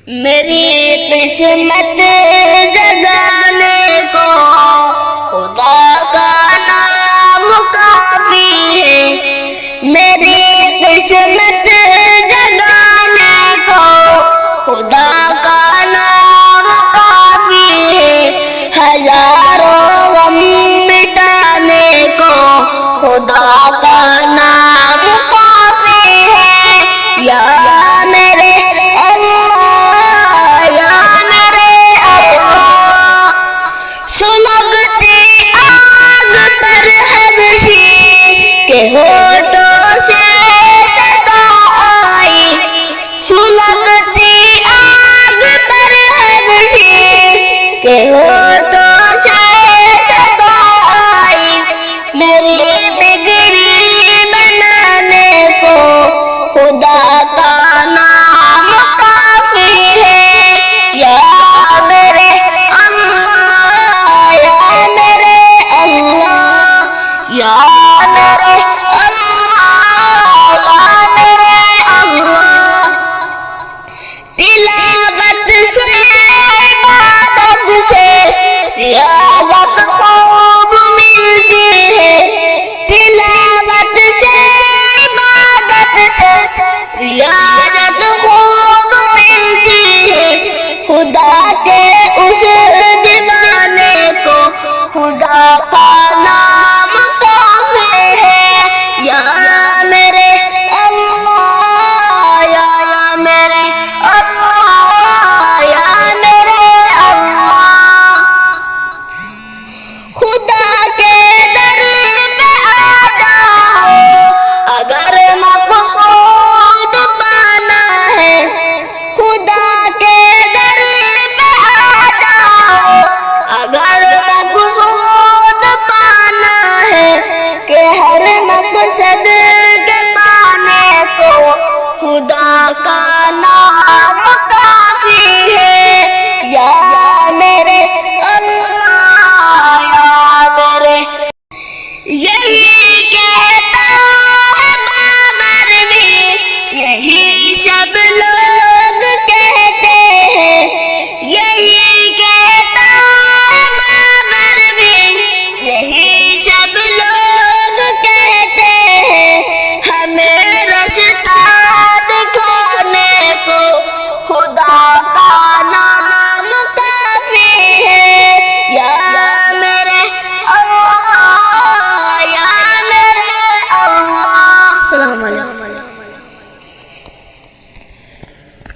میری قسمت جگانے کو خدا کا نام کافی ہے. میری قسمت جگانے کو خدا کا نام کافی ہے. ہزاروں غم مٹانے کو خدا کا نام کافی ہے. یا میرے ہوٹوں سے صدا آئی، سلگتی آگ پر حبشی کے ہوٹوں سے صدا آئی. میری بگڑی بنانے کو خدا کا نام کافی ہے. یا میرے اللہ، یا میرے اللہ، یا میرے ریاضت خوب ملتی ہے. تلاوت سے عبادت سے ریاضت خوب ملتی ہے. خدا کے اس دیوانے کو خدا کا نام کافی ہے. یا میرے اللہ، یا میرے اللہ، یا میرے اللہ. خدا کے در پہ آ جاؤ اگر مقصود پانا ہے. خدا کے در پہ آ جاؤ اگر مقصود پانا ہے. کہ ہر مقصد کے پانے کو خدا کا نام